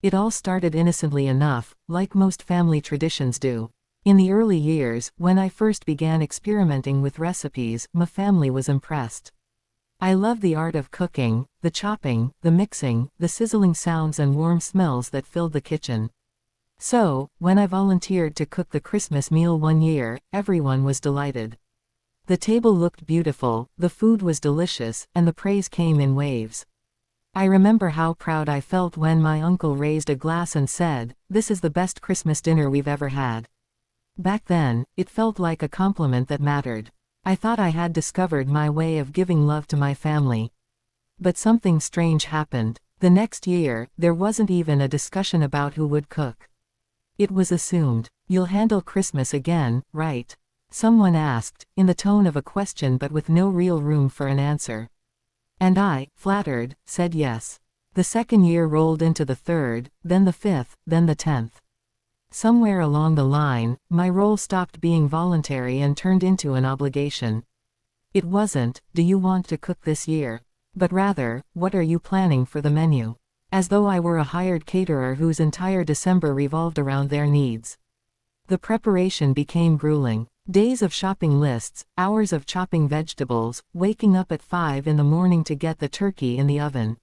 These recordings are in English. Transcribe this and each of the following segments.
It all started innocently enough, like most family traditions do. In the early years, when I first began experimenting with recipes, my family was impressed. I love the art of cooking, the chopping, the mixing, the sizzling sounds and warm smells that filled the kitchen. So, when I volunteered to cook the Christmas meal one year, everyone was delighted. The table looked beautiful, the food was delicious, and the praise came in waves. I remember how proud I felt when my uncle raised a glass and said, "This is the best Christmas dinner we've ever had." Back then, it felt like a compliment that mattered. I thought I had discovered my way of giving love to my family. But something strange happened. The next year, there wasn't even a discussion about who would cook. It was assumed, "You'll handle Christmas again, right?" Someone asked, in the tone of a question but with no real room for an answer. And I, flattered, said yes. The second year rolled into the third, then the fifth, then the 10th. Somewhere along the line, my role stopped being voluntary and turned into an obligation. It wasn't, "Do you want to cook this year?" but rather, "What are you planning for the menu?" As though I were a hired caterer whose entire December revolved around their needs. The preparation became grueling. Days of shopping lists, hours of chopping vegetables, waking up at 5 in the morning to get the turkey in the oven.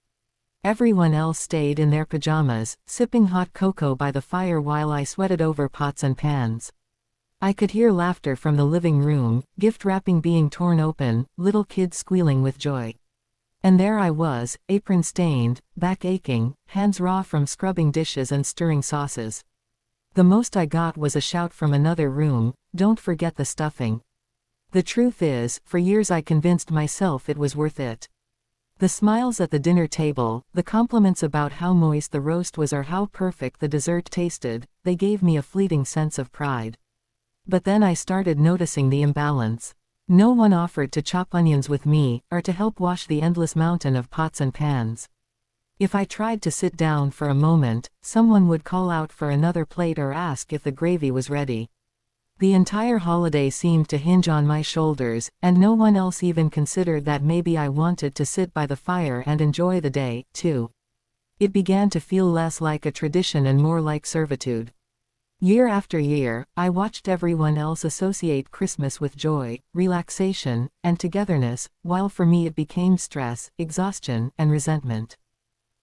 Everyone else stayed in their pajamas, sipping hot cocoa by the fire while I sweated over pots and pans. I could hear laughter from the living room, gift wrapping being torn open, little kids squealing with joy. And there I was, apron stained, back aching, hands raw from scrubbing dishes and stirring sauces. The most I got was a shout from another room, "Don't forget the stuffing." The truth is, for years I convinced myself it was worth it. The smiles at the dinner table, the compliments about how moist the roast was or how perfect the dessert tasted, they gave me a fleeting sense of pride. But then I started noticing the imbalance. No one offered to chop onions with me, or to help wash the endless mountain of pots and pans. If I tried to sit down for a moment, someone would call out for another plate or ask if the gravy was ready. The entire holiday seemed to hinge on my shoulders, and no one else even considered that maybe I wanted to sit by the fire and enjoy the day, too. It began to feel less like a tradition and more like servitude. Year after year, I watched everyone else associate Christmas with joy, relaxation, and togetherness, while for me it became stress, exhaustion, and resentment.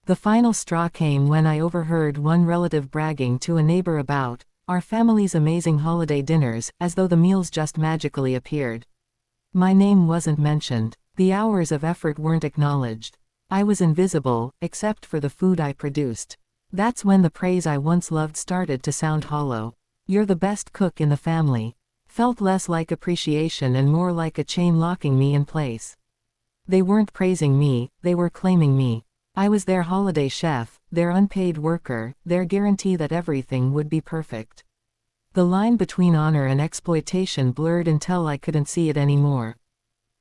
The final straw came when I overheard one relative bragging to a neighbor about our family's amazing holiday dinners, as though the meals just magically appeared. My name wasn't mentioned. The hours of effort weren't acknowledged. I was invisible, except for the food I produced. That's when the praise I once loved started to sound hollow. "You're the best cook in the family." Felt less like appreciation and more like a chain locking me in place. They weren't praising me, they were claiming me. I was their holiday chef, their unpaid worker, their guarantee that everything would be perfect. The line between honor and exploitation blurred until I couldn't see it anymore.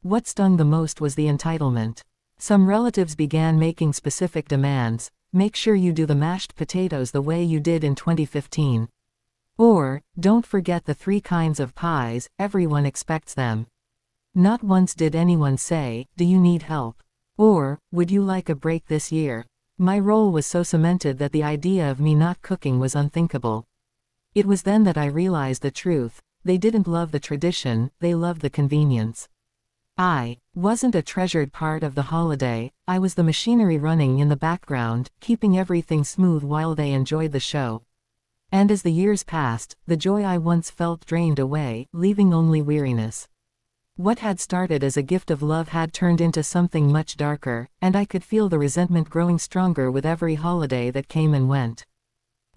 What stung the most was the entitlement. Some relatives began making specific demands. "Make sure you do the mashed potatoes the way you did in 2015. Or, don't forget the 3 kinds of pies, everyone expects them." Not once did anyone say, "Do you need help?" Or, "Would you like a break this year?" My role was so cemented that the idea of me not cooking was unthinkable. It was then that I realized the truth. They didn't love the tradition, they loved the convenience. I wasn't a treasured part of the holiday, I was the machinery running in the background, keeping everything smooth while they enjoyed the show. And as the years passed, the joy I once felt drained away, leaving only weariness. What had started as a gift of love had turned into something much darker, and I could feel the resentment growing stronger with every holiday that came and went.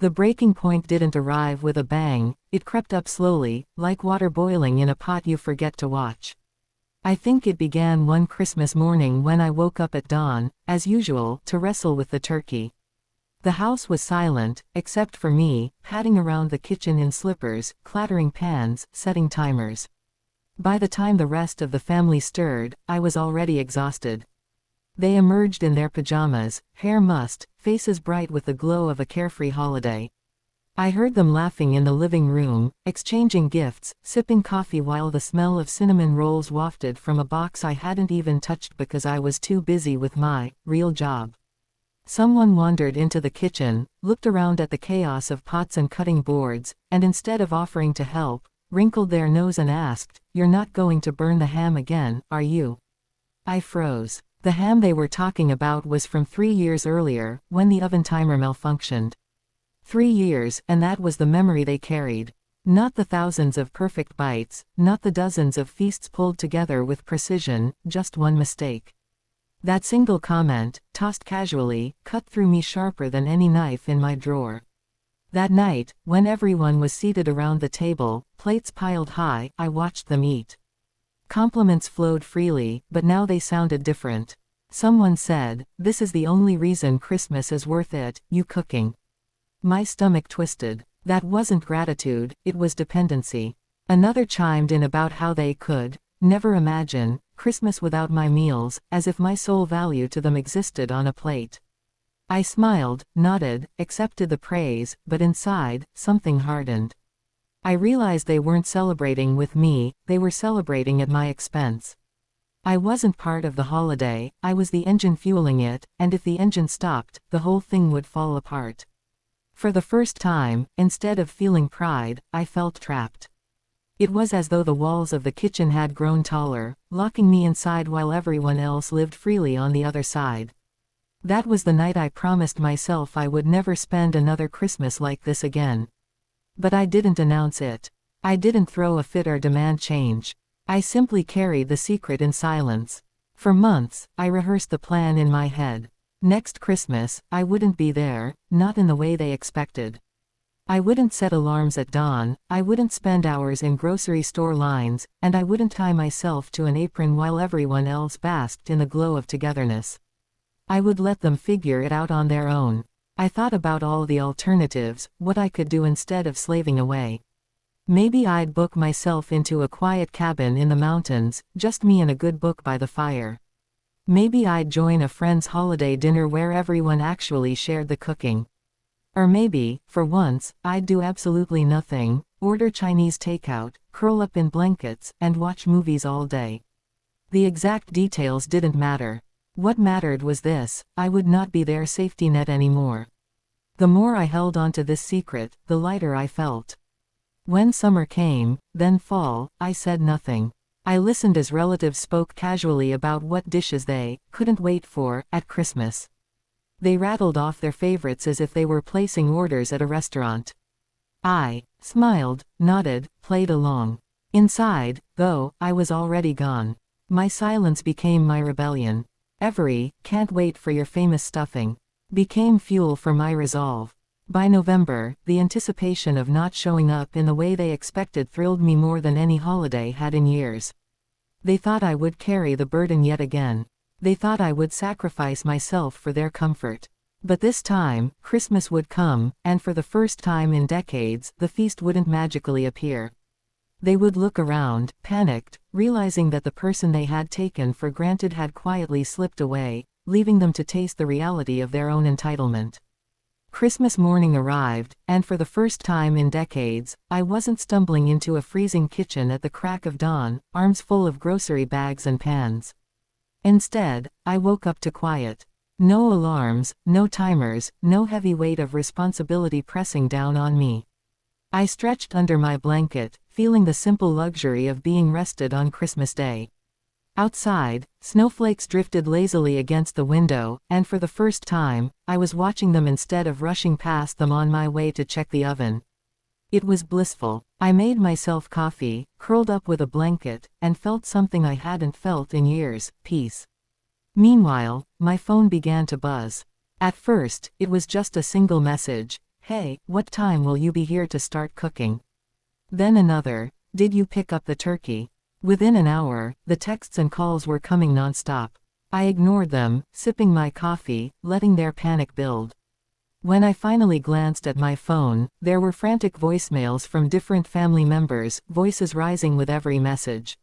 The breaking point didn't arrive with a bang, it crept up slowly, like water boiling in a pot you forget to watch. I think it began one Christmas morning when I woke up at dawn, as usual, to wrestle with the turkey. The house was silent, except for me, padding around the kitchen in slippers, clattering pans, setting timers. By the time the rest of the family stirred, I was already exhausted. They emerged in their pajamas, hair mussed, faces bright with the glow of a carefree holiday. I heard them laughing in the living room, exchanging gifts, sipping coffee while the smell of cinnamon rolls wafted from a box I hadn't even touched because I was too busy with my real job. Someone wandered into the kitchen, looked around at the chaos of pots and cutting boards, and instead of offering to help, wrinkled their nose and asked, "You're not going to burn the ham again, are you?" I froze. The ham they were talking about was from 3 years earlier, when the oven timer malfunctioned. 3 years, and that was the memory they carried. Not the thousands of perfect bites, not the dozens of feasts pulled together with precision, just one mistake. That single comment, tossed casually, cut through me sharper than any knife in my drawer. That night, when everyone was seated around the table, plates piled high, I watched them eat. Compliments flowed freely, but now they sounded different. Someone said, "This is the only reason Christmas is worth it, you cooking." My stomach twisted. That wasn't gratitude, it was dependency. Another chimed in about how they could never imagine Christmas without my meals, as if my sole value to them existed on a plate. I smiled, nodded, accepted the praise, but inside, something hardened. I realized they weren't celebrating with me, they were celebrating at my expense. I wasn't part of the holiday, I was the engine fueling it, and if the engine stopped, the whole thing would fall apart. For the first time, instead of feeling pride, I felt trapped. It was as though the walls of the kitchen had grown taller, locking me inside while everyone else lived freely on the other side. That was the night I promised myself I would never spend another Christmas like this again. But I didn't announce it. I didn't throw a fit or demand change. I simply carried the secret in silence. For months, I rehearsed the plan in my head. Next Christmas, I wouldn't be there, not in the way they expected. I wouldn't set alarms at dawn, I wouldn't spend hours in grocery store lines, and I wouldn't tie myself to an apron while everyone else basked in the glow of togetherness. I would let them figure it out on their own. I thought about all the alternatives, what I could do instead of slaving away. Maybe I'd book myself into a quiet cabin in the mountains, just me and a good book by the fire. Maybe I'd join a friend's holiday dinner where everyone actually shared the cooking. Or maybe, for once, I'd do absolutely nothing, order Chinese takeout, curl up in blankets, and watch movies all day. The exact details didn't matter. What mattered was this: I would not be their safety net anymore. The more I held onto this secret, the lighter I felt. When summer came, then fall, I said nothing. I listened as relatives spoke casually about what dishes they couldn't wait for at Christmas. They rattled off their favorites as if they were placing orders at a restaurant. I smiled, nodded, played along. Inside, though, I was already gone. My silence became my rebellion. Every "can't wait for your famous stuffing" became fuel for my resolve. By November, the anticipation of not showing up in the way they expected thrilled me more than any holiday had in years. They thought I would carry the burden yet again. They thought I would sacrifice myself for their comfort. But this time, Christmas would come, and for the first time in decades, the feast wouldn't magically appear. They would look around, panicked, realizing that the person they had taken for granted had quietly slipped away, leaving them to taste the reality of their own entitlement. Christmas morning arrived, and for the first time in decades, I wasn't stumbling into a freezing kitchen at the crack of dawn, arms full of grocery bags and pans. Instead, I woke up to quiet. No alarms, no timers, no heavy weight of responsibility pressing down on me. I stretched under my blanket, feeling the simple luxury of being rested on Christmas Day. Outside, snowflakes drifted lazily against the window, and for the first time, I was watching them instead of rushing past them on my way to check the oven. It was blissful. I made myself coffee, curled up with a blanket, and felt something I hadn't felt in years: peace. Meanwhile, my phone began to buzz. At first, it was just a single message: "Hey, what time will you be here to start cooking?" Then another: "Did you pick up the turkey?" Within an hour, the texts and calls were coming nonstop. I ignored them, sipping my coffee, letting their panic build. When I finally glanced at my phone, there were frantic voicemails from different family members, voices rising with every message.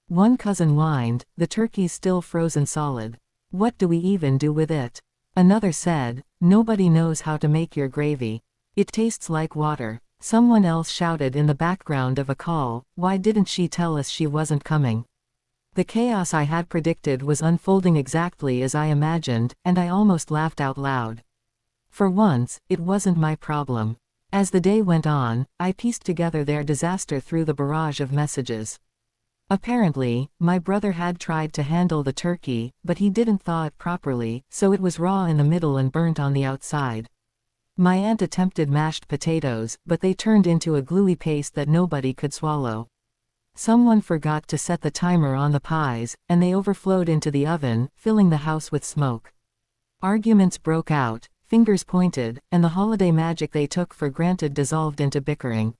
One cousin whined, "The turkey's still frozen solid. What do we even do with it?" Another said, "Nobody knows how to make your gravy. It tastes like water." Someone else shouted in the background of a call, "Why didn't she tell us she wasn't coming?" The chaos I had predicted was unfolding exactly as I imagined, and I almost laughed out loud. For once, it wasn't my problem. As the day went on, I pieced together their disaster through the barrage of messages. Apparently, my brother had tried to handle the turkey, but he didn't thaw it properly, so it was raw in the middle and burnt on the outside. My aunt attempted mashed potatoes, but they turned into a gluey paste that nobody could swallow. Someone forgot to set the timer on the pies, and they overflowed into the oven, filling the house with smoke. Arguments broke out, fingers pointed, and the holiday magic they took for granted dissolved into bickering.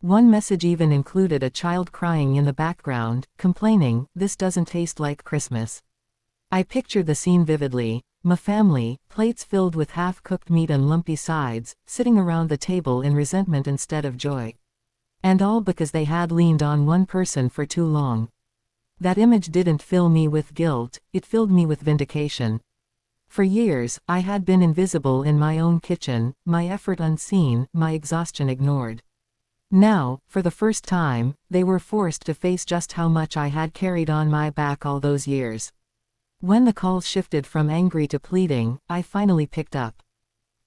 One message even included a child crying in the background, complaining, "This doesn't taste like Christmas." I pictured the scene vividly. My family, plates filled with half-cooked meat and lumpy sides, sitting around the table in resentment instead of joy. And all because they had leaned on one person for too long. That image didn't fill me with guilt, it filled me with vindication. For years, I had been invisible in my own kitchen, my effort unseen, my exhaustion ignored. Now, for the first time, they were forced to face just how much I had carried on my back all those years. When the calls shifted from angry to pleading, I finally picked up.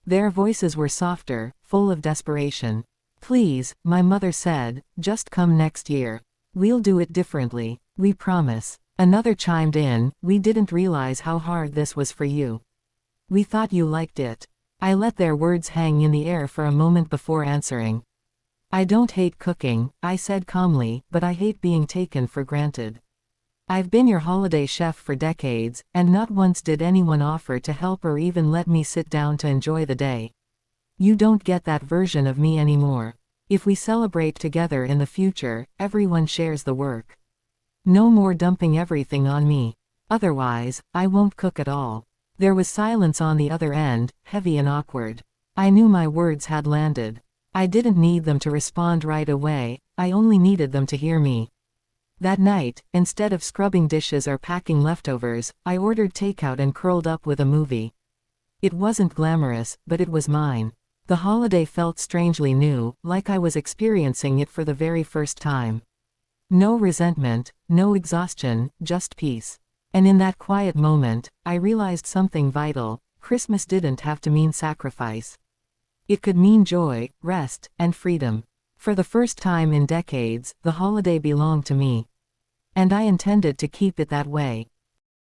Their voices were softer, full of desperation. "Please," my mother said, "just come next year. We'll do it differently. We promise." Another chimed in, "We didn't realize how hard this was for you. We thought you liked it." I let their words hang in the air for a moment before answering. "I don't hate cooking," I said calmly, "but I hate being taken for granted. I've been your holiday chef for decades, and not once did anyone offer to help or even let me sit down to enjoy the day. You don't get that version of me anymore. If we celebrate together in the future, everyone shares the work. No more dumping everything on me. Otherwise, I won't cook at all." There was silence on the other end, heavy and awkward. I knew my words had landed. I didn't need them to respond right away, I only needed them to hear me. That night, instead of scrubbing dishes or packing leftovers, I ordered takeout and curled up with a movie. It wasn't glamorous, but it was mine. The holiday felt strangely new, like I was experiencing it for the very first time. No resentment, no exhaustion, just peace. And in that quiet moment, I realized something vital: Christmas didn't have to mean sacrifice. It could mean joy, rest, and freedom. For the first time in decades, the holiday belonged to me. And I intended to keep it that way.